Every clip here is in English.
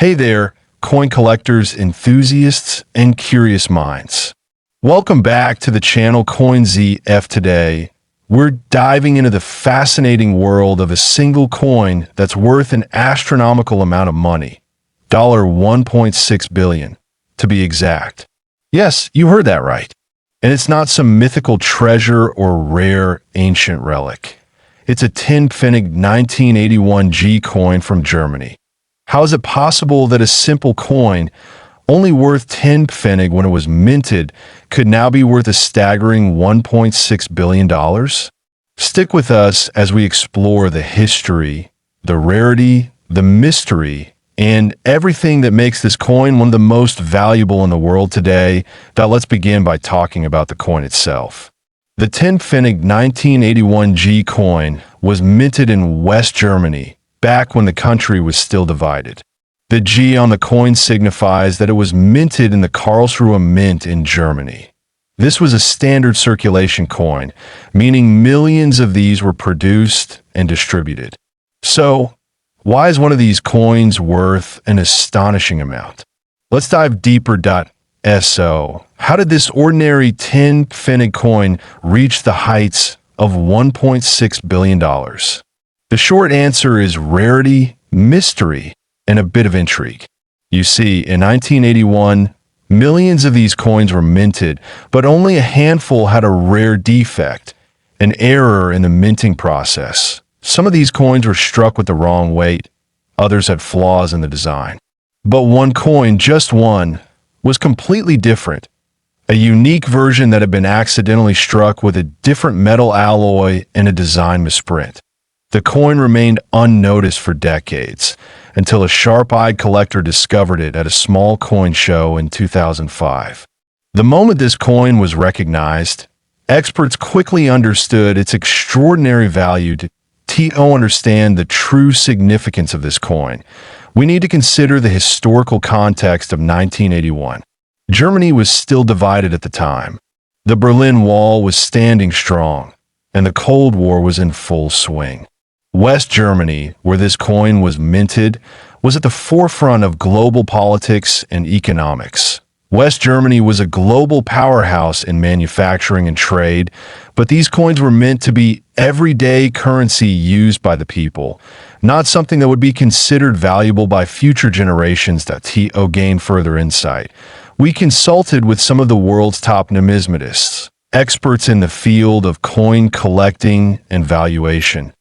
Hey there, coin collectors, enthusiasts, and curious minds. Welcome back to the channel CoinZF. Today, we're diving into the fascinating world of a single coin that's worth an astronomical amount of money. $1.6 billion, to be exact. Yes, you heard that right. And it's not some mythical treasure or rare ancient relic. It's a Pfennig 1981 G coin from Germany. How is it possible that a simple coin, only worth 10 Pfennig when it was minted, could now be worth a staggering $1.6 billion? Stick with us as we explore the history, the rarity, the mystery, and everything that makes this coin one of the most valuable in the world today. Now let's begin by talking about the coin itself. The Pfennig 1981 G coin was minted in West Germany, back when the country was still divided. The G on the coin signifies that it was minted in the Karlsruhe Mint in Germany. This was a standard circulation coin, meaning millions of these were produced and distributed. So, why is one of these coins worth an astonishing amount? Let's dive deeper. So, how did this ordinary 10 Pfennig coin reach the heights of $1.6 billion? The short answer is rarity, mystery, and a bit of intrigue. You see, in 1981, millions of these coins were minted, but only a handful had a rare defect, an error in the minting process. Some of these coins were struck with the wrong weight, others had flaws in the design. But one coin, just one, was completely different. A unique version that had been accidentally struck with a different metal alloy and a design misprint. The coin remained unnoticed for decades, until a sharp-eyed collector discovered it at a small coin show in 2005. The moment this coin was recognized, experts quickly understood its extraordinary value. To understand the true significance of this coin, we need to consider the historical context of 1981. Germany was still divided at the time. The Berlin Wall was standing strong, and the Cold War was in full swing. West Germany, where this coin was minted, was at the forefront of global politics and economics. West Germany was a global powerhouse in manufacturing and trade, but these coins were meant to be everyday currency used by the people, not something that would be considered valuable by future generations. To gain further insight, we consulted with some of the world's top numismatists, experts in the field of coin collecting and valuation.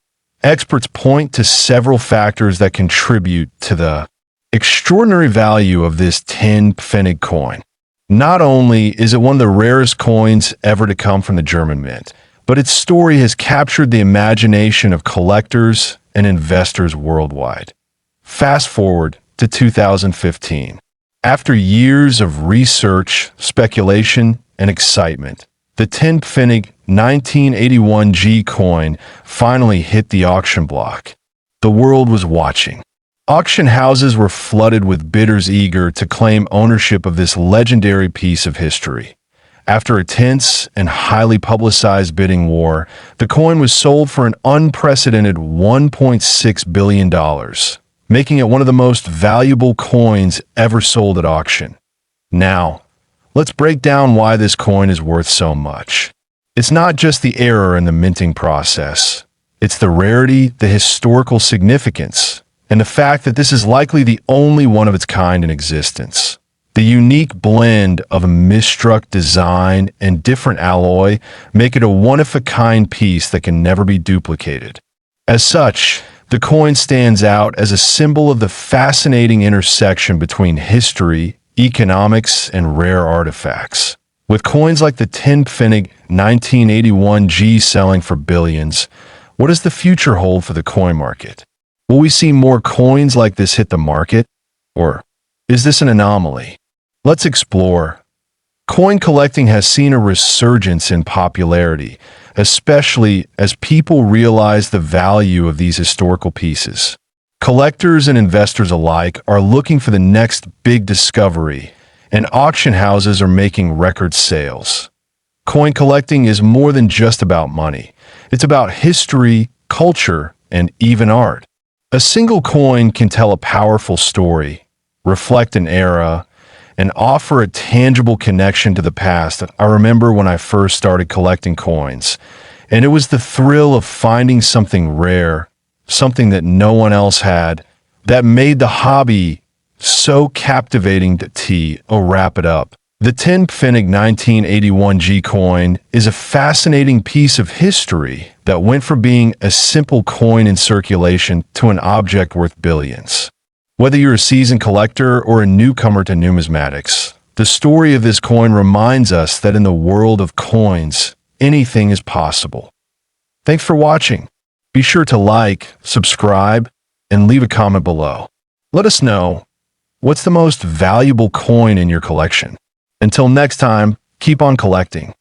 Experts point to several factors that contribute to the extraordinary value of this 10 Pfennig coin. Not only is it one of the rarest coins ever to come from the German mint, but its story has captured the imagination of collectors and investors worldwide. Fast forward to 2015. After years of research, speculation, and excitement, the 10 Pfennig 1981 G coin finally hit the auction block. The world was watching. Auction houses were flooded with bidders eager to claim ownership of this legendary piece of history. After a tense and highly publicized bidding war, the coin was sold for an unprecedented $1.6 billion, making it one of the most valuable coins ever sold at auction. Now, let's break down why this coin is worth so much. It's not just the error in the minting process. It's the rarity, the historical significance, and the fact that this is likely the only one of its kind in existence. The unique blend of a misstruck design and different alloy make it a one-of-a-kind piece that can never be duplicated. As such, the coin stands out as a symbol of the fascinating intersection between history, economics, and rare artifacts. With coins like the 10 Pfennig 1981 G selling for billions, what does the future hold for the coin market? Will we see more coins like this hit the market? Or is this an anomaly? Let's explore. Coin collecting has seen a resurgence in popularity, especially as people realize the value of these historical pieces. Collectors and investors alike are looking for the next big discovery, and auction houses are making record sales. Coin collecting is more than just about money. It's about history, culture, and even art. A single coin can tell a powerful story, reflect an era, and offer a tangible connection to the past. I remember when I first started collecting coins, and it was the thrill of finding something rare, something that no one else had, that made the hobby so captivating to wrap it up. The 10 Pfennig 1981 G coin is a fascinating piece of history that went from being a simple coin in circulation to an object worth billions. Whether you're a seasoned collector or a newcomer to numismatics, the story of this coin reminds us that in the world of coins, anything is possible. Thanks for watching. Be sure to like, subscribe, and leave a comment below. Let us know, what's the most valuable coin in your collection? Until next time, keep on collecting.